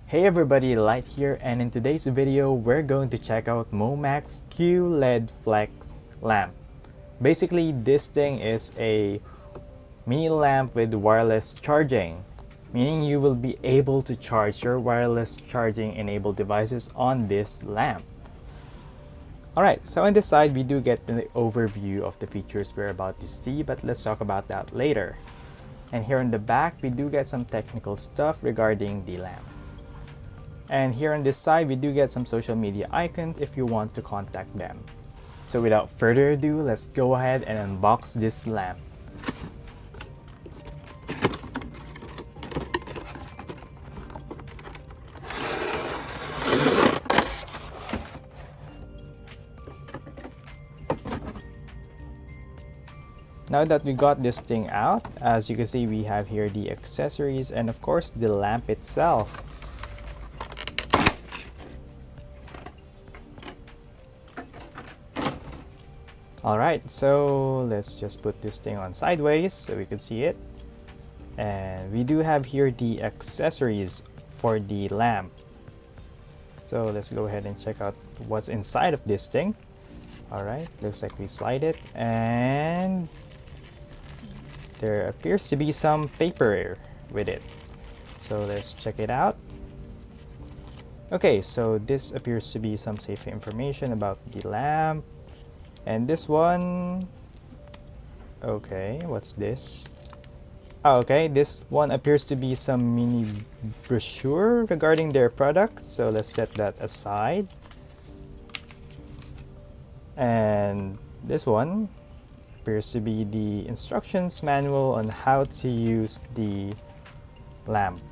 Hey everybody, Light here, and in today's video we're going to check out Momax Q.LED Flex lamp. Basically, this thing is a mini lamp with wireless charging, meaning you will be able to charge your wireless charging enabled devices on this lamp. Alright, so on this side we do get the overview of the features we're about to see, but let's talk about that later. And here in the back we do get some technical stuff regarding the lamp. And here on this side, we do get some social media icons if you want to contact them. So without further ado, let's go ahead and unbox this lamp. Now that we got this thing out, as you can see, we have here the accessories and of course the lamp itself. Alright, so let's just put this thing on sideways so we can see it. And we do have here the accessories for the lamp. So let's go ahead and check out what's inside of this thing. Alright, looks like we slide it and there appears to be some paper with it. So let's check it out. Okay, so this appears to be some safety information about the lamp. And this one, okay, what's this? Oh, okay, this one appears to be some mini brochure regarding their products. So let's set that aside. And this one appears to be the instructions manual on how to use the lamp.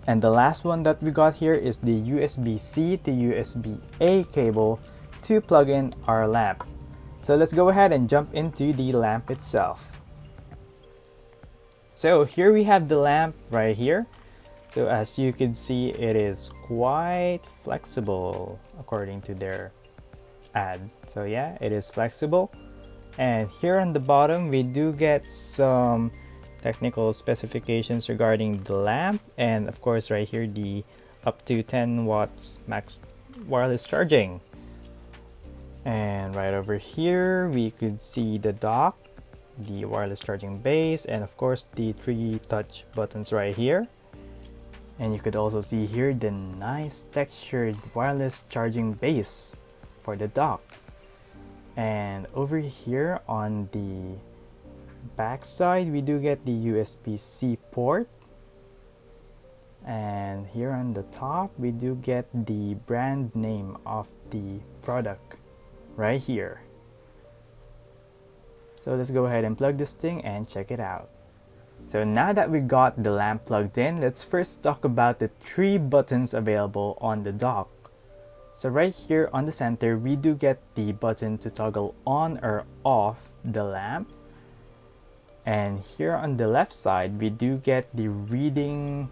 And the last one that we got here is the USB-C to USB-A cable to plug in our lamp. So let's go ahead and jump into the lamp itself. So here we have the lamp right here. So as you can see, it is quite flexible according to their ad. So yeah, it is flexible. And here on the bottom, we do get some technical specifications regarding the lamp, and of course right here the up to 10 watts max wireless charging. And right over here we could see the dock, the wireless charging base, and of course the 3 touch buttons right here. And you could also see here the nice textured wireless charging base for the dock. And over here on the back side we do get the USB-C port, and here on the top we do get the brand name of the product right here. So let's go ahead and plug this thing and check it out. So now that we got the lamp plugged in, let's first talk about the 3 buttons available on the dock. So right here on the center we do get the button to toggle on or off the lamp. And here on the left side, we do get the reading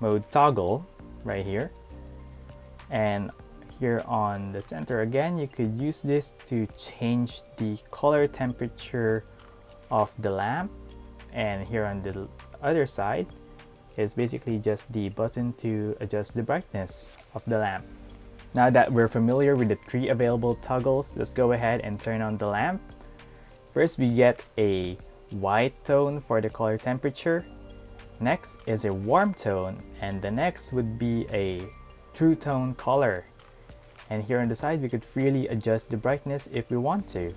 mode toggle right here. And here on the center again, you could use this to change the color temperature of the lamp. And here on the other side is basically just the button to adjust the brightness of the lamp. Now that we're familiar with the 3 available toggles, let's go ahead and turn on the lamp. First, we get a white tone for the color temperature. Next is a warm tone, and the next would be a true tone color. And here on the side we could freely adjust the brightness if we want to.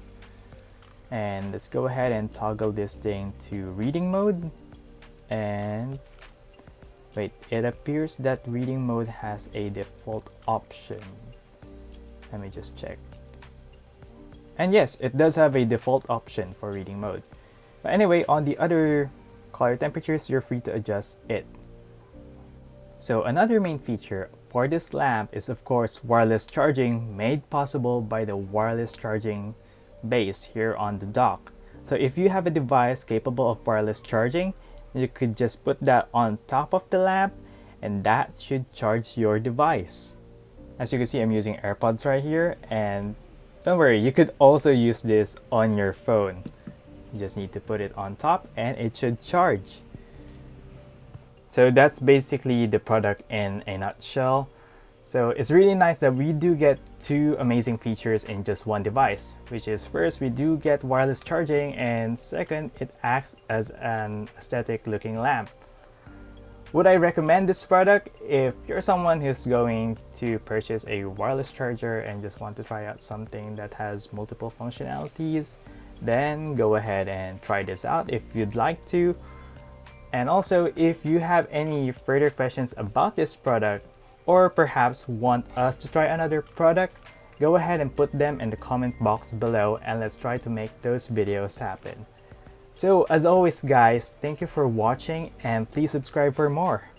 And let's go ahead and toggle this thing to reading mode. And wait, it appears that reading mode has a default option. Let me just check. And yes, it does have a default option for reading mode. But anyway, on the other color temperatures, you're free to adjust it. So another main feature for this lamp is of course wireless charging, made possible by the wireless charging base here on the dock. So if you have a device capable of wireless charging, you could just put that on top of the lamp and that should charge your device. As you can see, I'm using AirPods right here, and don't worry, you could also use this on your phone. You just need to put it on top and it should charge. So that's basically the product in a nutshell. So it's really nice that we do get two amazing features in just one device, which is first, we do get wireless charging, and second, it acts as an aesthetic looking lamp. Would I recommend this product? If you're someone who's going to purchase a wireless charger and just want to try out something that has multiple functionalities, then go ahead and try this out if you'd like to. And also, if you have any further questions about this product, or perhaps want us to try another product, go ahead and put them in the comment box below and let's try to make those videos happen. So as always guys, thank you for watching and please subscribe for more.